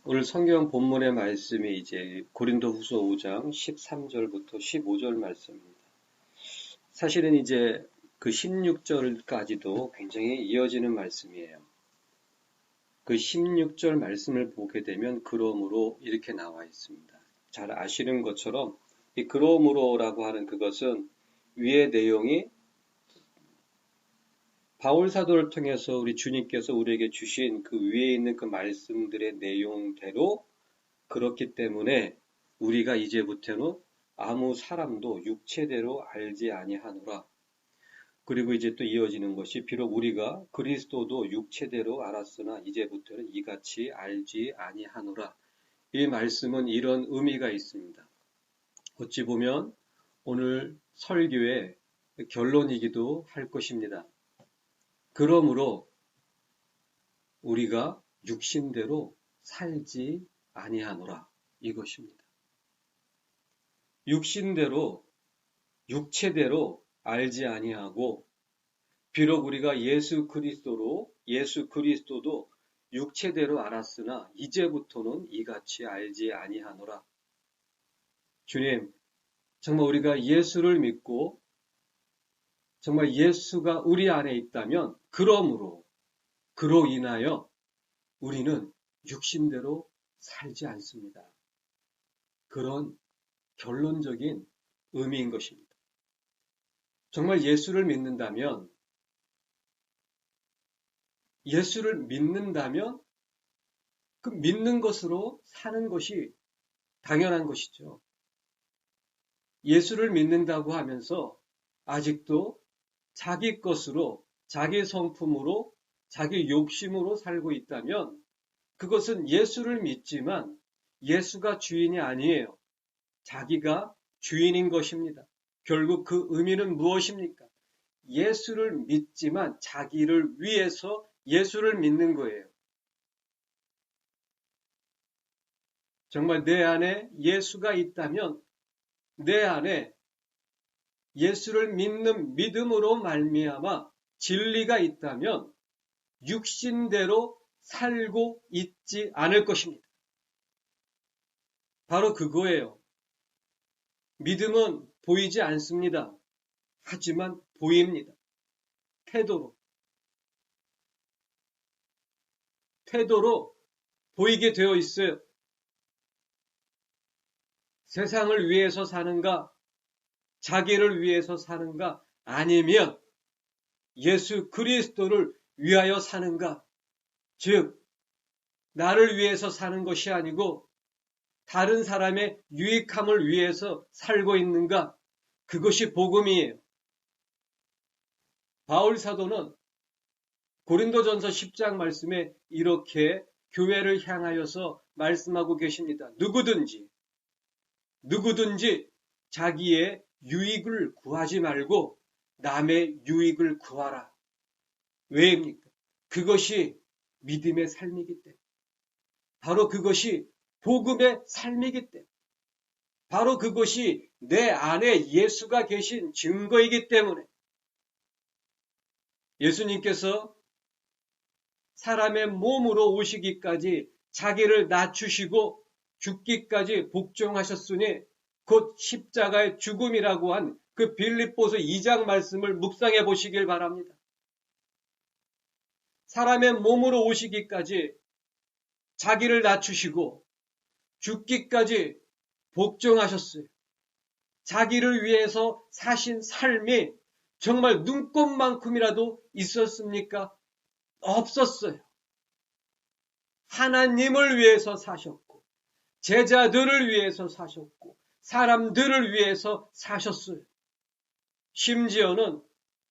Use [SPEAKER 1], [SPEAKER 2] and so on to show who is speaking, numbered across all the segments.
[SPEAKER 1] 오늘 성경 본문의 말씀이 이제 고린도후서 5장 13절부터 15절 말씀입니다. 사실은 이제 그 16절까지도 굉장히 이어지는 말씀이에요. 그 16절 말씀을 보게 되면 그러므로 이렇게 나와 있습니다. 잘 아시는 것처럼 이 그러므로라고 하는 그것은 위의 내용이 바울 사도를 통해서 우리 주님께서 우리에게 주신 그 위에 있는 그 말씀들의 내용대로 그렇기 때문에 우리가 이제부터는 아무 사람도 육체대로 알지 아니하노라. 그리고 이제 또 이어지는 것이 비록 우리가 그리스도도 육체대로 알았으나 이제부터는 이같이 알지 아니하노라. 이 말씀은 이런 의미가 있습니다. 어찌 보면 오늘 설교의 결론이기도 할 것입니다. 그러므로 우리가 육신대로 살지 아니하노라 이것입니다. 육신대로 육체대로 알지 아니하고 비록 우리가 예수 그리스도도 육체대로 알았으나 이제부터는 이같이 알지 아니하노라. 주님, 정말 우리가 예수를 믿고 정말 예수가 우리 안에 있다면 그러므로 그로 인하여 우리는 육신대로 살지 않습니다. 그런 결론적인 의미인 것입니다. 정말 예수를 믿는다면 그 믿는 것으로 사는 것이 당연한 것이죠. 예수를 믿는다고 하면서 아직도 자기 것으로, 자기 성품으로, 자기 욕심으로 살고 있다면 그것은 예수를 믿지만 예수가 주인이 아니에요. 자기가 주인인 것입니다. 결국 그 의미는 무엇입니까? 예수를 믿지만 자기를 위해서 예수를 믿는 거예요. 정말 내 안에 예수가 있다면 내 안에 예수를 믿는 믿음으로 말미암아 진리가 있다면 육신대로 살고 있지 않을 것입니다. 바로 그거예요. 믿음은 보이지 않습니다. 하지만 보입니다. 태도로 보이게 되어 있어요. 세상을 위해서 사는가? 자기를 위해서 사는가? 아니면 예수 그리스도를 위하여 사는가? 즉, 나를 위해서 사는 것이 아니고 다른 사람의 유익함을 위해서 살고 있는가? 그것이 복음이에요. 바울 사도는 고린도전서 10장 말씀에 이렇게 교회를 향하여서 말씀하고 계십니다. 누구든지 자기의 유익을 구하지 말고 남의 유익을 구하라. 왜입니까? 그것이 믿음의 삶이기 때문에. 바로 그것이 복음의 삶이기 때문에. 바로 그것이 내 안에 예수가 계신 증거이기 때문에. 예수님께서 사람의 몸으로 오시기까지 자기를 낮추시고 죽기까지 복종하셨으니 곧 십자가의 죽음이라고 한 그 빌립보서 2장 말씀을 묵상해 보시길 바랍니다. 사람의 몸으로 오시기까지 자기를 낮추시고 죽기까지 복종하셨어요. 자기를 위해서 사신 삶이 정말 눈꼽만큼이라도 있었습니까? 없었어요. 하나님을 위해서 사셨고 제자들을 위해서 사셨고 사람들을 위해서 사셨어요. 심지어는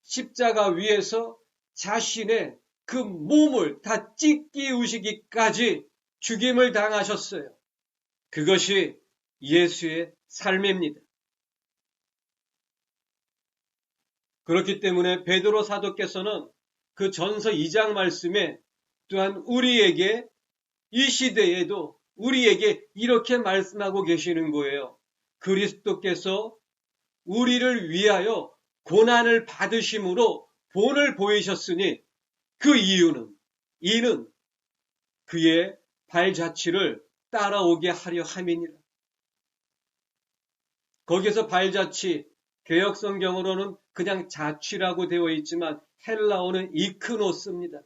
[SPEAKER 1] 십자가 위에서 자신의 그 몸을 다 찢기우시기까지 죽임을 당하셨어요. 그것이 예수의 삶입니다. 그렇기 때문에 베드로 사도께서는 그 전서 2장 말씀에 또한 우리에게 이 시대에도 우리에게 이렇게 말씀하고 계시는 거예요. 그리스도께서 우리를 위하여 고난을 받으심으로 본을 보이셨으니 그 이는 그의 발자취를 따라오게 하려 함이니라. 거기서 발자취, 개역성경으로는 그냥 자취라고 되어 있지만 헬라어는 이크노스입니다.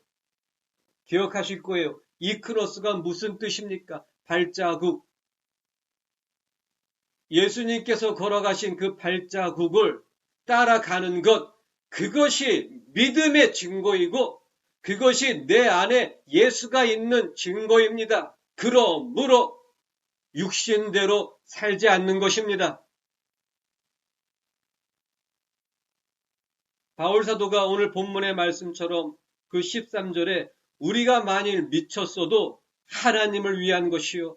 [SPEAKER 1] 기억하실 거예요. 이크노스가 무슨 뜻입니까? 발자국. 예수님께서 걸어가신 그 발자국을 따라가는 것, 그것이 믿음의 증거이고 그것이 내 안에 예수가 있는 증거입니다. 그러므로 육신대로 살지 않는 것입니다. 바울사도가 오늘 본문의 말씀처럼 그 13절에 우리가 만일 미쳤어도 하나님을 위한 것이요.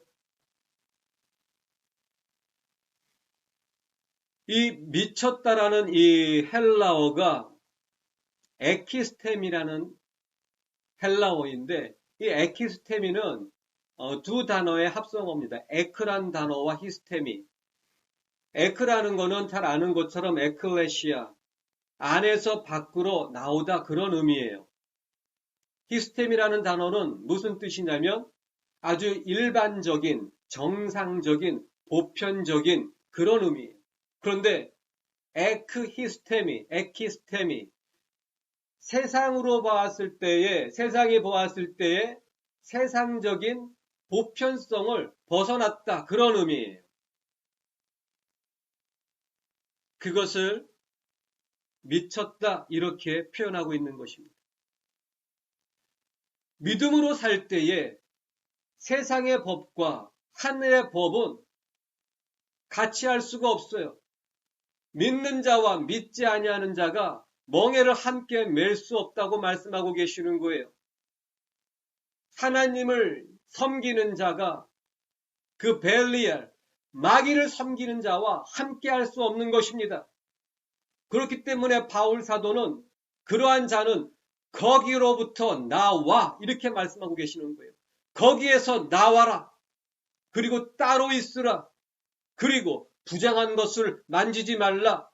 [SPEAKER 1] 이 미쳤다라는 이 헬라어가 에키스테미라는 헬라어인데 이 에키스테미는 두 단어의 합성어입니다. 에크란 단어와 히스테미. 에크라는 거는 잘 아는 것처럼 에클레시아, 안에서 밖으로 나오다 그런 의미예요. 히스템이라는 단어는 무슨 뜻이냐면 아주 일반적인, 정상적인, 보편적인 그런 의미예요. 그런데 에크히스테미, 에키스테미, 세상으로 보았을 때에, 세상이 보았을 때에 세상적인 보편성을 벗어났다 그런 의미예요. 그것을 미쳤다 이렇게 표현하고 있는 것입니다. 믿음으로 살 때에 세상의 법과 하늘의 법은 같이 할 수가 없어요. 믿는 자와 믿지 아니하는 자가 멍에를 함께 맬 수 없다고 말씀하고 계시는 거예요. 하나님을 섬기는 자가 그 벨리알, 마귀를 섬기는 자와 함께 할 수 없는 것입니다. 그렇기 때문에 바울 사도는 그러한 자는 거기로부터 나와 이렇게 말씀하고 계시는 거예요. 거기에서 나와라. 그리고 따로 있으라. 그리고 부정한 것을 만지지 말라.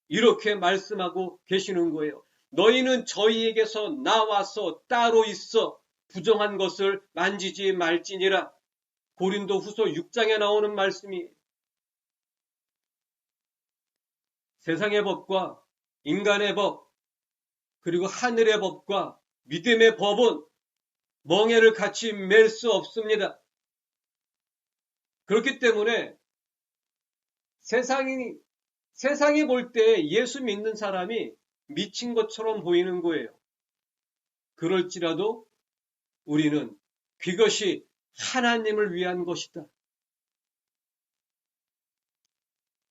[SPEAKER 1] 이렇게 말씀하고 계시는 거예요. 너희는 저희에게서 나와서 따로 있어 부정한 것을 만지지 말지니라. 고린도 후서 6장에 나오는 말씀이 세상의 법과 인간의 법, 그리고 하늘의 법과 믿음의 법은 멍에를 같이 맬 수 없습니다. 그렇기 때문에 세상이 볼 때 예수 믿는 사람이 미친 것처럼 보이는 거예요. 그럴지라도 우리는 그것이 하나님을 위한 것이다.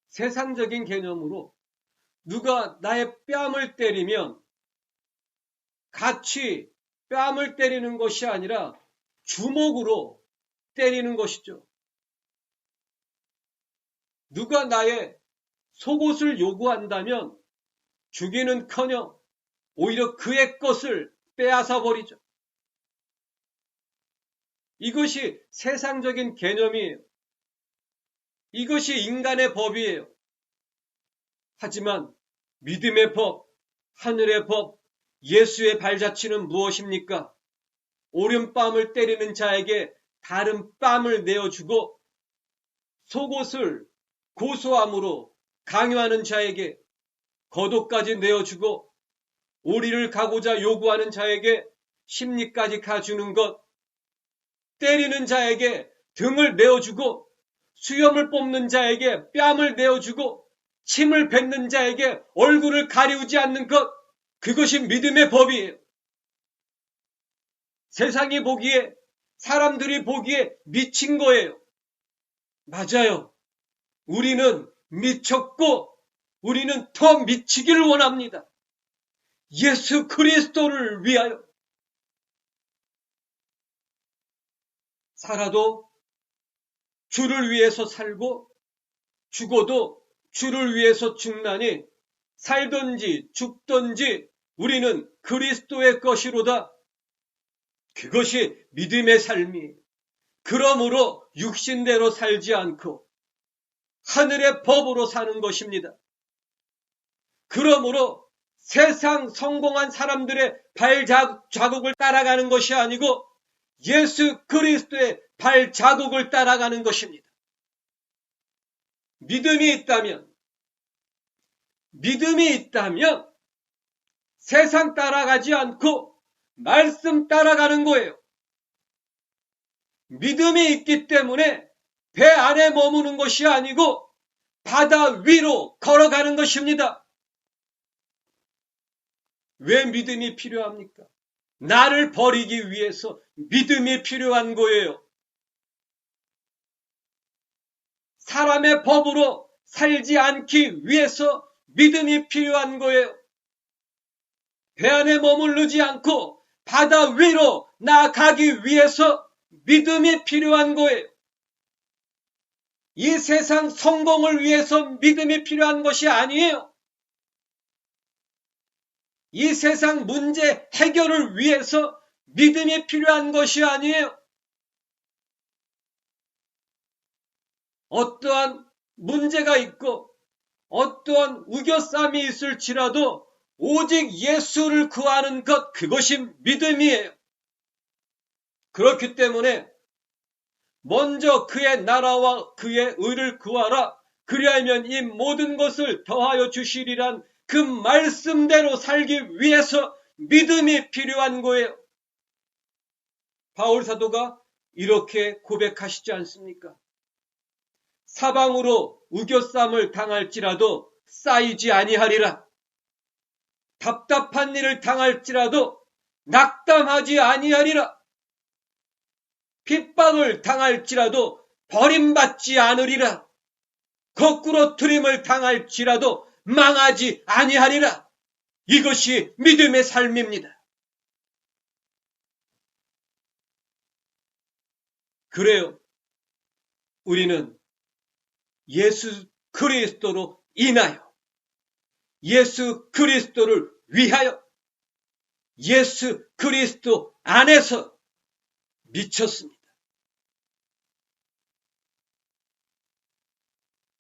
[SPEAKER 1] 세상적인 개념으로 누가 나의 뺨을 때리면 같이 뺨을 때리는 것이 아니라 주먹으로 때리는 것이죠. 누가 나의 속옷을 요구한다면 주기는커녕 오히려 그의 것을 빼앗아 버리죠. 이것이 세상적인 개념이에요. 이것이 인간의 법이에요. 하지만 믿음의 법, 하늘의 법, 예수의 발자취는 무엇입니까? 오른뺨을 때리는 자에게 다른 뺨을 내어주고 속옷을 고소함으로 강요하는 자에게 겉옷까지 내어주고 오리를 가고자 요구하는 자에게 심리까지 가주는 것, 때리는 자에게 등을 내어주고 수염을 뽑는 자에게 뺨을 내어주고 침을 뱉는 자에게 얼굴을 가리우지 않는 것, 그것이 믿음의 법이에요. 세상이 보기에, 사람들이 보기에 미친 거예요. 맞아요. 우리는 미쳤고 우리는 더 미치기를 원합니다. 예수 그리스도를 위하여. 살아도 주를 위해서 살고 죽어도 주를 위해서 죽나니 살든지 죽든지 우리는 그리스도의 것이로다. 그것이 믿음의 삶이에요. 그러므로 육신대로 살지 않고 하늘의 법으로 사는 것입니다. 그러므로 세상 성공한 사람들의 발자국을 따라가는 것이 아니고 예수 그리스도의 발자국을 따라가는 것입니다. 믿음이 있다면 세상 따라가지 않고 말씀 따라가는 거예요. 믿음이 있기 때문에 배 안에 머무는 것이 아니고 바다 위로 걸어가는 것입니다. 왜 믿음이 필요합니까? 나를 버리기 위해서 믿음이 필요한 거예요. 사람의 법으로 살지 않기 위해서 믿음이 필요한 거예요. 배 안에 머무르지 않고 바다 위로 나아가기 위해서 믿음이 필요한 거예요. 이 세상 성공을 위해서 믿음이 필요한 것이 아니에요. 이 세상 문제 해결을 위해서 믿음이 필요한 것이 아니에요. 어떠한 문제가 있고 어떠한 우겨쌈이 있을지라도 오직 예수를 구하는 것, 그것이 믿음이에요. 그렇기 때문에 먼저 그의 나라와 그의 의를 구하라. 그리하면 이 모든 것을 더하여 주시리란 그 말씀대로 살기 위해서 믿음이 필요한 거예요. 바울 사도가 이렇게 고백하시지 않습니까? 사방으로 우겨쌈을 당할지라도 쌓이지 아니하리라. 답답한 일을 당할지라도 낙담하지 아니하리라. 핍박을 당할지라도 버림받지 않으리라. 거꾸로 트림을 당할지라도 망하지 아니하리라. 이것이 믿음의 삶입니다. 그래요. 우리는 예수 그리스도로 인하여, 예수 그리스도를 위하여, 예수 그리스도 안에서 미쳤습니다.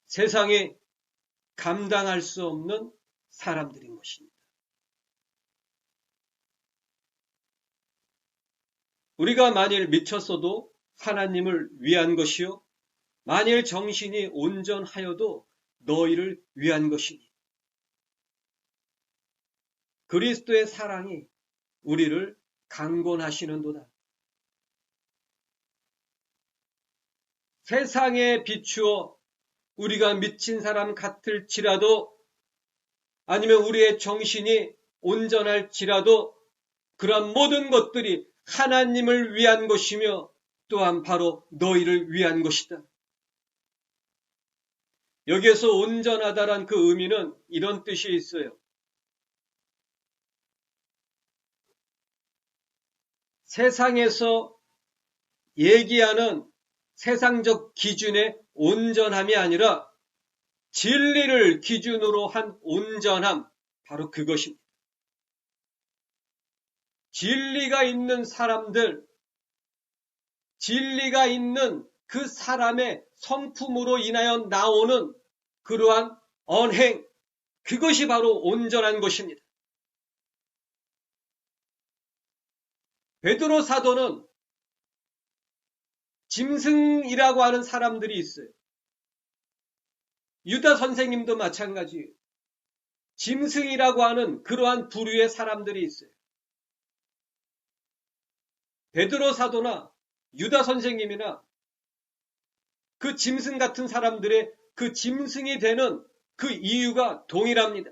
[SPEAKER 1] 세상에 감당할 수 없는 사람들인 것입니다. 우리가 만일 미쳤어도 하나님을 위한 것이요, 만일 정신이 온전하여도 너희를 위한 것이니, 그리스도의 사랑이 우리를 강권하시는도다. 세상에 비추어 우리가 미친 사람 같을지라도, 아니면 우리의 정신이 온전할지라도 그런 모든 것들이 하나님을 위한 것이며 또한 바로 너희를 위한 것이다. 여기에서 온전하다란 그 의미는 이런 뜻이 있어요. 세상에서 얘기하는 세상적 기준의 온전함이 아니라 진리를 기준으로 한 온전함, 바로 그것입니다. 진리가 있는 사람들, 진리가 있는 그 사람의 성품으로 인하여 나오는 그러한 언행, 그것이 바로 온전한 것입니다. 베드로 사도는 짐승이라고 하는 사람들이 있어요. 유다 선생님도 마찬가지예요. 짐승이라고 하는 그러한 부류의 사람들이 있어요. 베드로 사도나 유다 선생님이나 그 짐승 같은 사람들의 그 짐승이 되는 그 이유가 동일합니다.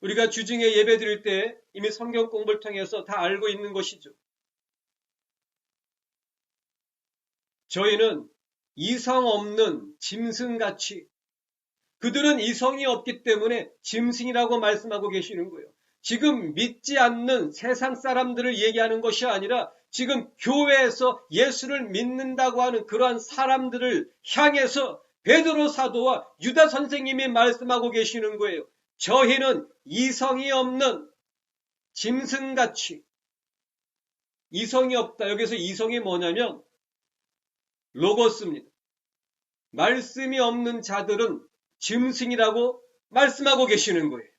[SPEAKER 1] 우리가 주중에 예배 드릴 때 이미 성경 공부를 통해서 다 알고 있는 것이죠. 저희는 이성 없는 짐승같이, 그들은 이성이 없기 때문에 짐승이라고 말씀하고 계시는 거예요. 지금 믿지 않는 세상 사람들을 얘기하는 것이 아니라 지금 교회에서 예수를 믿는다고 하는 그러한 사람들을 향해서 베드로 사도와 유다 선생님이 말씀하고 계시는 거예요. 저희는 이성이 없는 짐승같이, 이성이 없다. 여기서 이성이 뭐냐면 로고스입니다. 말씀이 없는 자들은 짐승이라고 말씀하고 계시는 거예요.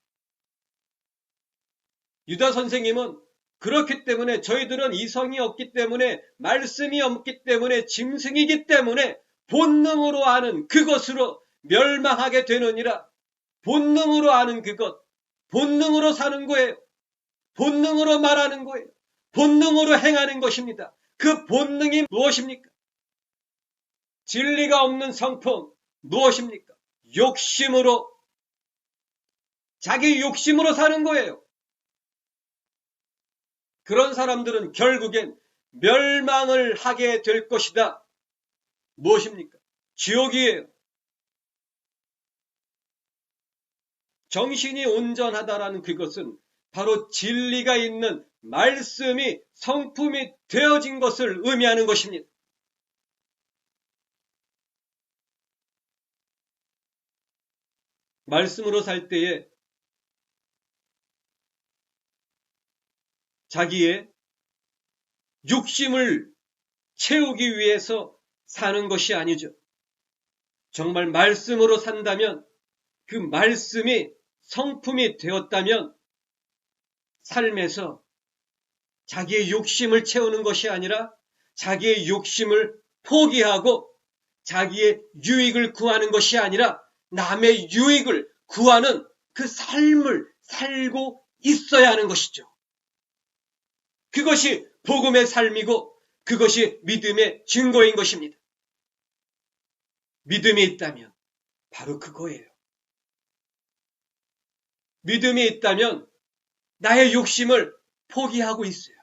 [SPEAKER 1] 유다 선생님은 그렇기 때문에 저희들은 이성이 없기 때문에 말씀이 없기 때문에 짐승이기 때문에 본능으로 아는 그것으로 멸망하게 되느니라. 본능으로 아는 그것, 본능으로 사는 거예요. 본능으로 말하는 거예요. 본능으로 행하는 것입니다. 그 본능이 무엇입니까? 진리가 없는 성품 무엇입니까? 욕심으로, 자기 욕심으로 사는 거예요. 그런 사람들은 결국엔 멸망을 하게 될 것이다. 무엇입니까? 지옥이에요. 정신이 온전하다라는 그것은 바로 진리가 있는 말씀이 성품이 되어진 것을 의미하는 것입니다. 말씀으로 살 때에 자기의 욕심을 채우기 위해서 사는 것이 아니죠. 정말 말씀으로 산다면 그 말씀이 성품이 되었다면 삶에서 자기의 욕심을 채우는 것이 아니라 자기의 욕심을 포기하고 자기의 유익을 구하는 것이 아니라 남의 유익을 구하는 그 삶을 살고 있어야 하는 것이죠. 그것이 복음의 삶이고 그것이 믿음의 증거인 것입니다. 믿음이 있다면 바로 그거예요. 믿음이 있다면 나의 욕심을 포기하고 있어요.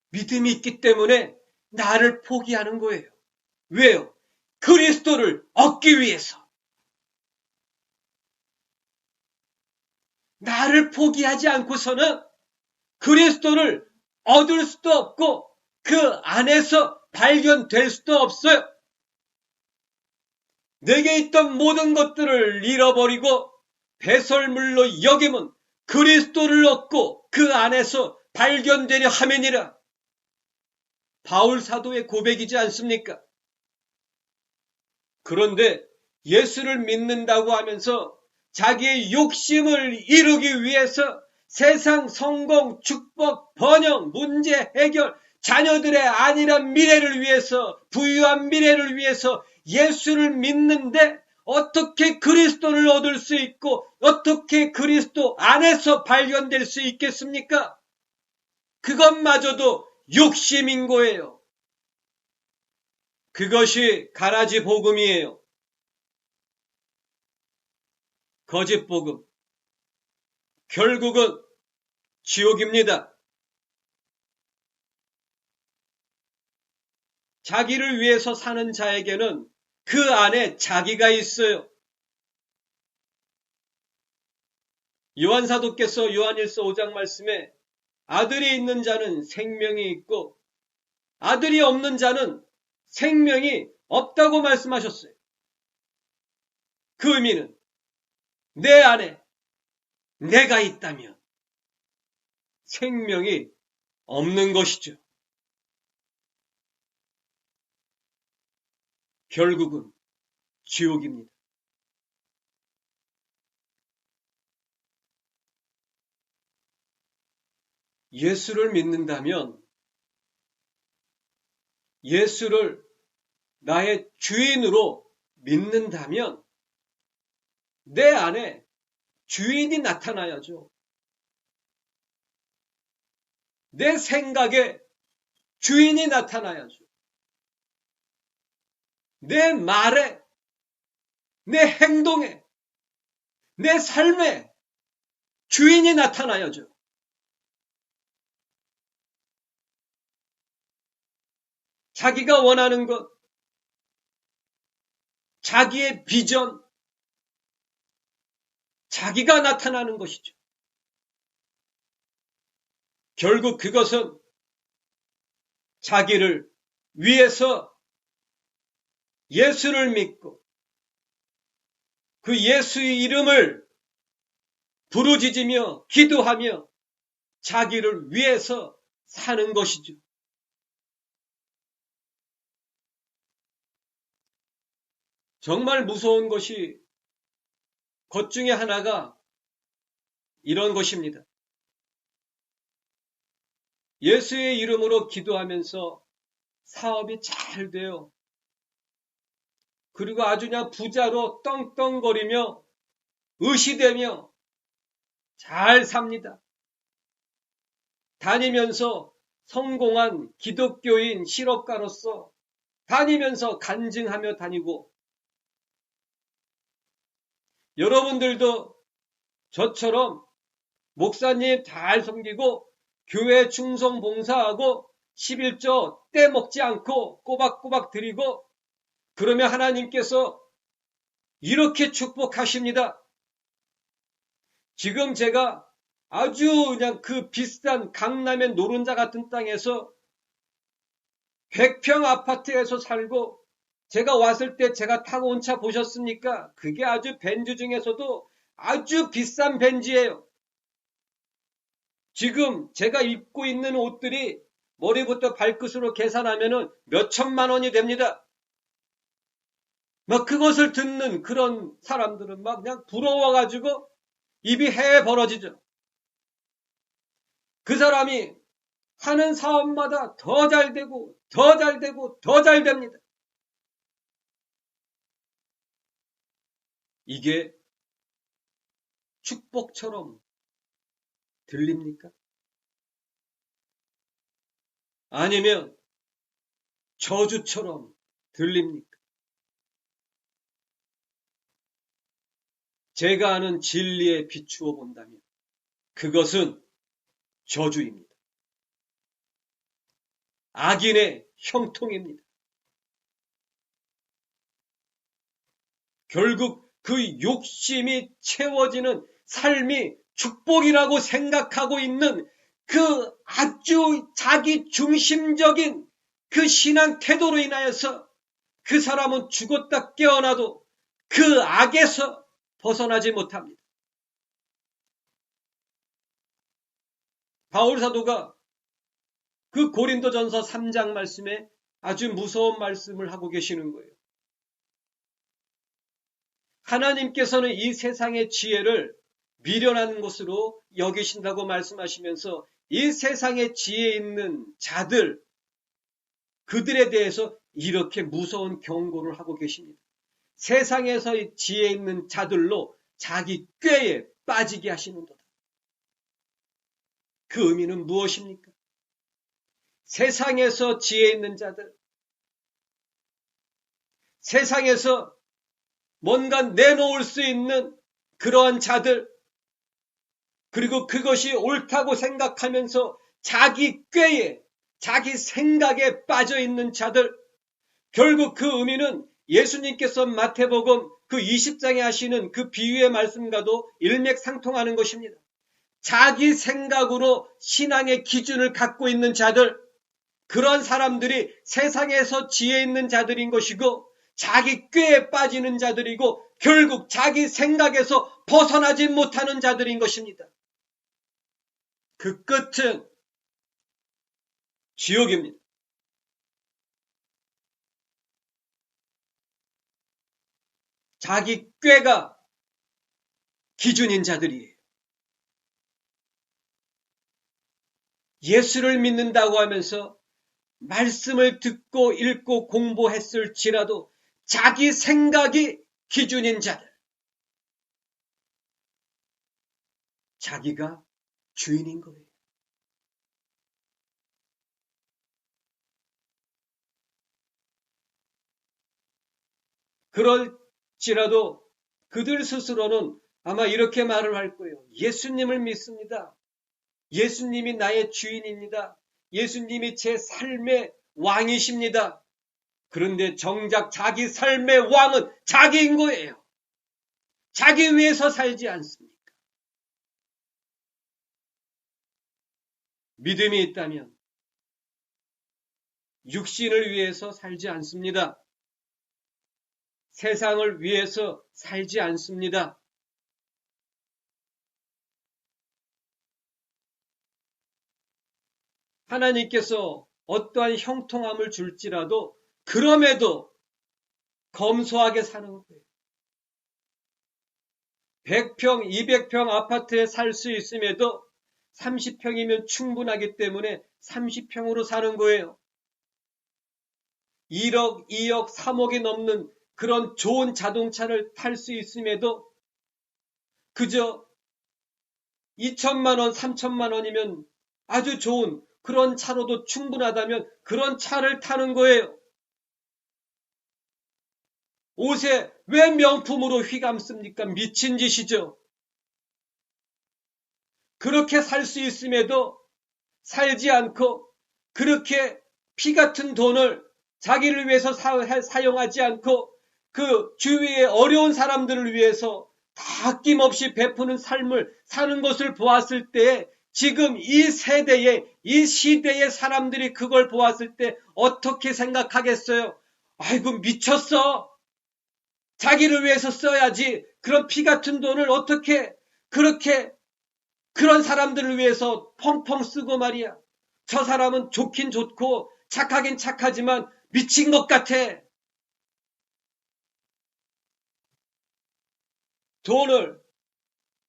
[SPEAKER 1] 믿음이 있기 때문에 나를 포기하는 거예요. 왜요? 그리스도를 얻기 위해서. 나를 포기하지 않고서는 그리스도를 얻을 수도 없고 그 안에서 발견될 수도 없어요. 내게 있던 모든 것들을 잃어버리고 배설물로 여김은 그리스도를 얻고 그 안에서 발견되려 함이니라. 바울 사도의 고백이지 않습니까? 그런데 예수를 믿는다고 하면서 자기의 욕심을 이루기 위해서 세상 성공, 축복, 번영, 문제 해결, 자녀들의 안일한 미래를 위해서, 부유한 미래를 위해서 예수를 믿는데 어떻게 그리스도를 얻을 수 있고 어떻게 그리스도 안에서 발견될 수 있겠습니까? 그것마저도 욕심인 거예요. 그것이 가라지 복음이에요. 거짓 복음. 결국은 지옥입니다. 자기를 위해서 사는 자에게는 그 안에 자기가 있어요. 요한사도께서 요한일서 5장 말씀에 아들이 있는 자는 생명이 있고 아들이 없는 자는 생명이 없다고 말씀하셨어요. 그 의미는 내 안에 내가 있다면 생명이 없는 것이죠. 결국은 지옥입니다. 예수를 믿는다면 예수를 나의 주인으로 믿는다면 내 안에 주인이 나타나야죠. 내 생각에 주인이 나타나야죠. 내 말에, 내 행동에, 내 삶에 주인이 나타나야죠. 자기가 원하는 것, 자기의 비전, 자기가 나타나는 것이죠. 결국 그것은 자기를 위해서 예수를 믿고 그 예수의 이름을 부르짖으며 기도하며 자기를 위해서 사는 것이죠. 정말 무서운 것이 것 중에 하나가 이런 것입니다. 예수의 이름으로 기도하면서 사업이 잘 돼요. 그리고 아주 그냥 부자로 떵떵거리며 의시되며 잘 삽니다. 다니면서 성공한 기독교인 실업가로서 다니면서 간증하며 다니고, 여러분들도 저처럼 목사님 잘 섬기고 교회 충성 봉사하고 11조 떼먹지 않고 꼬박꼬박 드리고, 그러면 하나님께서 이렇게 축복하십니다. 지금 제가 아주 그냥 그 비싼 강남의 노른자 같은 땅에서 100평 아파트에서 살고, 제가 왔을 때 제가 타고 온 차 보셨습니까? 그게 아주 벤츠 중에서도 아주 비싼 벤츠예요. 지금 제가 입고 있는 옷들이 머리부터 발끝으로 계산하면 몇 천만 원이 됩니다. 막 그것을 듣는 그런 사람들은 막 그냥 부러워가지고 입이 해 벌어지죠. 그 사람이 하는 사업마다 더 잘 되고 더 잘 되고 더 잘 됩니다. 이게 축복처럼 들립니까? 아니면 저주처럼 들립니까? 제가 아는 진리에 비추어 본다면 그것은 저주입니다. 악인의 형통입니다. 결국 그 욕심이 채워지는 삶이 축복이라고 생각하고 있는 그 아주 자기 중심적인 그 신앙 태도로 인하여서 그 사람은 죽었다 깨어나도 그 악에서 벗어나지 못합니다. 바울 사도가 그 고린도전서 3장 말씀에 아주 무서운 말씀을 하고 계시는 거예요. 하나님께서는 이 세상의 지혜를 미련한 것으로 여기신다고 말씀하시면서 이 세상의 지혜 있는 자들, 그들에 대해서 이렇게 무서운 경고를 하고 계십니다. 세상에서 지혜 있는 자들로 자기 꾀에 빠지게 하시는도다. 그 의미는 무엇입니까? 세상에서 지혜 있는 자들, 세상에서 뭔가 내놓을 수 있는 그러한 자들, 그리고 그것이 옳다고 생각하면서 자기 꾀에, 자기 생각에 빠져 있는 자들, 결국 그 의미는 예수님께서 마태복음 그 20장에 하시는 그 비유의 말씀과도 일맥상통하는 것입니다. 자기 생각으로 신앙의 기준을 갖고 있는 자들, 그런 사람들이 세상에서 지혜 있는 자들인 것이고 자기 꾀에 빠지는 자들이고 결국 자기 생각에서 벗어나지 못하는 자들인 것입니다. 그 끝은 지옥입니다. 자기 꾀가 기준인 자들이에요. 예수를 믿는다고 하면서 말씀을 듣고 읽고 공부했을지라도 자기 생각이 기준인 자들. 자기가 주인인 거예요. 그럴지라도 그들 스스로는 아마 이렇게 말을 할 거예요. 예수님을 믿습니다. 예수님이 나의 주인입니다. 예수님이 제 삶의 왕이십니다. 그런데 정작 자기 삶의 왕은 자기인 거예요. 자기 위해서 살지 않습니까? 믿음이 있다면 육신을 위해서 살지 않습니다. 세상을 위해서 살지 않습니다. 하나님께서 어떠한 형통함을 줄지라도 그럼에도 검소하게 사는 거예요. 100평, 200평 아파트에 살 수 있음에도 30평이면 충분하기 때문에 30평으로 사는 거예요. 1억, 2억, 3억이 넘는 그런 좋은 자동차를 탈 수 있음에도 그저 2천만 원, 3천만 원이면 아주 좋은 그런 차로도 충분하다면 그런 차를 타는 거예요. 옷에 왜 명품으로 휘감습니까? 미친 짓이죠. 그렇게 살 수 있음에도 살지 않고 그렇게 피 같은 돈을 자기를 위해서 사용하지 않고 그 주위의 어려운 사람들을 위해서 다 아낌없이 베푸는 삶을 사는 것을 보았을 때 지금 이 세대에 이 시대의 사람들이 그걸 보았을 때 어떻게 생각하겠어요? 아이고 미쳤어. 자기를 위해서 써야지. 그런 피 같은 돈을 어떻게 그렇게 그런 사람들을 위해서 펑펑 쓰고 말이야. 저 사람은 좋긴 좋고 착하긴 착하지만 미친 것 같아. 돈을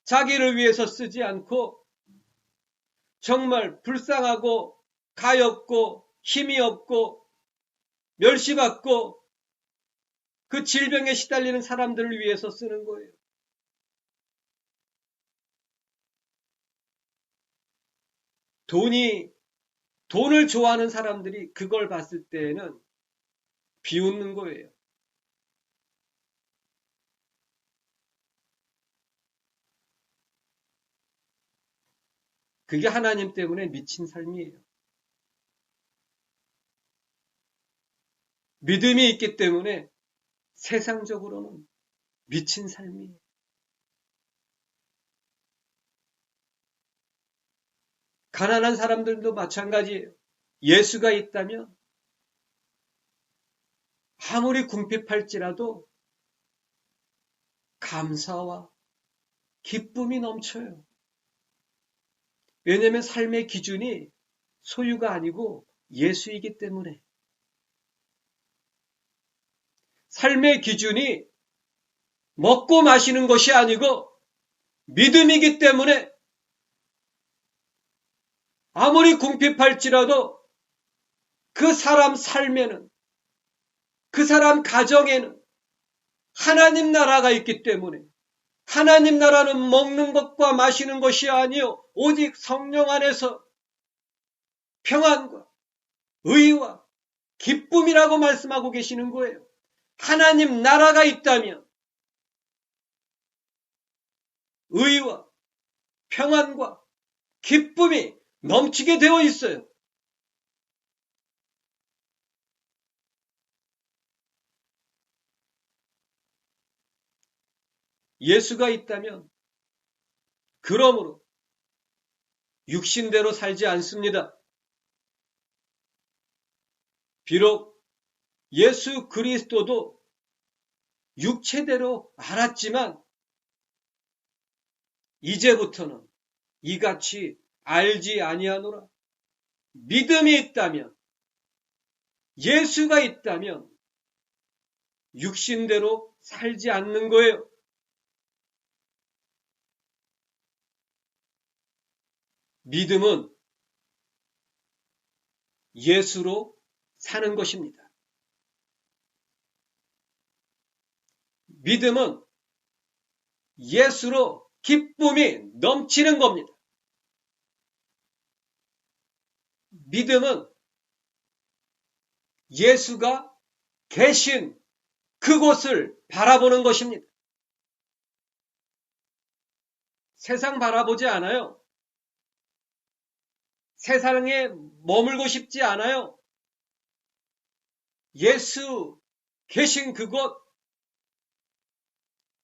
[SPEAKER 1] 자기를 위해서 쓰지 않고 정말 불쌍하고 가엾고 힘이 없고 멸시받고 그 질병에 시달리는 사람들을 위해서 쓰는 거예요. 돈을 좋아하는 사람들이 그걸 봤을 때에는 비웃는 거예요. 그게 하나님 때문에 미친 삶이에요. 믿음이 있기 때문에 세상적으로는 미친 삶이에요. 가난한 사람들도 마찬가지예요. 예수가 있다면 아무리 궁핍할지라도 감사와 기쁨이 넘쳐요. 왜냐하면 삶의 기준이 소유가 아니고 예수이기 때문에. 삶의 기준이 먹고 마시는 것이 아니고 믿음이기 때문에 아무리 궁핍할지라도 그 사람 삶에는 그 사람 가정에는 하나님 나라가 있기 때문에 하나님 나라는 먹는 것과 마시는 것이 아니요 오직 성령 안에서 평안과 의와 기쁨이라고 말씀하고 계시는 거예요. 하나님 나라가 있다면 의와 평안과 기쁨이 넘치게 되어 있어요. 예수가 있다면 그러므로 육신대로 살지 않습니다. 비록 예수 그리스도도 육체대로 알았지만 이제부터는 이같이 알지 아니하노라. 믿음이 있다면 예수가 있다면 육신대로 살지 않는 거예요. 믿음은 예수로 사는 것입니다. 믿음은 예수로 기쁨이 넘치는 겁니다. 믿음은 예수가 계신 그곳을 바라보는 것입니다. 세상 바라보지 않아요. 세상에 머물고 싶지 않아요. 예수 계신 그곳,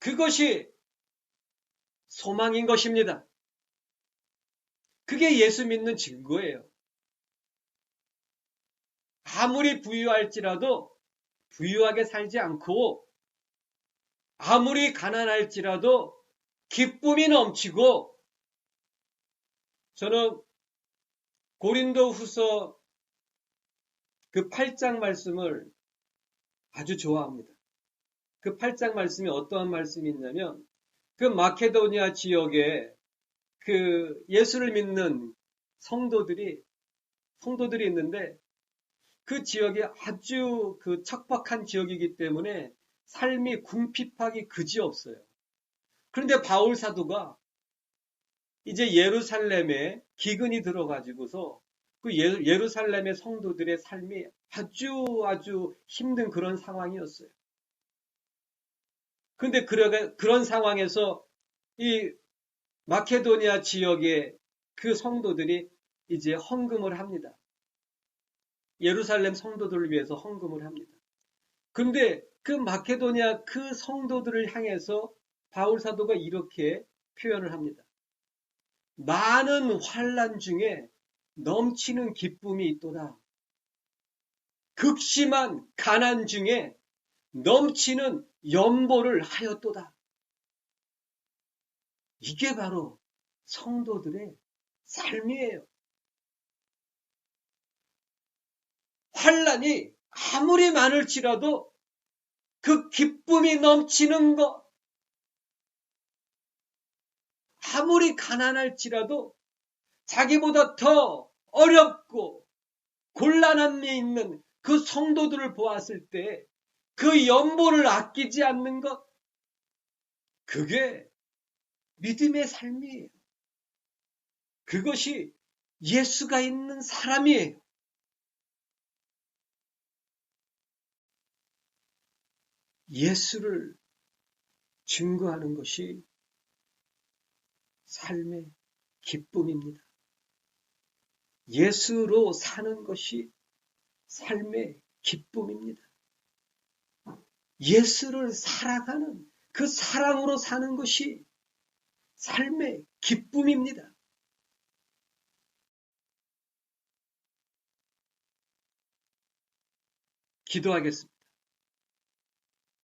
[SPEAKER 1] 그것이 소망인 것입니다. 그게 예수 믿는 증거예요. 아무리 부유할지라도 부유하게 살지 않고 아무리 가난할지라도 기쁨이 넘치고 저는 고린도 후서 그 8장 말씀을 아주 좋아합니다. 그 8장 말씀이 어떠한 말씀이 있냐면 그 마케도니아 지역에 그 예수를 믿는 성도들이 있는데 그 지역이 아주 그 척박한 지역이기 때문에 삶이 궁핍하기 그지없어요. 그런데 바울 사도가 이제 예루살렘에 기근이 들어가지고서 그 예루살렘의 성도들의 삶이 아주 힘든 그런 상황이었어요. 그런데 그런 상황에서 이 마케도니아 지역의 그 성도들이 이제 헌금을 합니다. 예루살렘 성도들을 위해서 헌금을 합니다. 그런데 그 마케도니아 그 성도들을 향해서 바울 사도가 이렇게 표현을 합니다. 많은 환난 중에 넘치는 기쁨이 있도다. 극심한 가난 중에 넘치는 연보를 하였도다. 이게 바로 성도들의 삶이에요. 환난이 아무리 많을지라도 그 기쁨이 넘치는 것, 아무리 가난할지라도 자기보다 더 어렵고 곤란함이 있는 그 성도들을 보았을 때 그 연보를 아끼지 않는 것, 그게 믿음의 삶이에요. 그것이 예수가 있는 사람이에요. 예수를 증거하는 것이 삶의 기쁨입니다. 예수로 사는 것이 삶의 기쁨입니다. 예수를 사랑하는 그 사랑으로 사는 것이 삶의 기쁨입니다. 기도하겠습니다.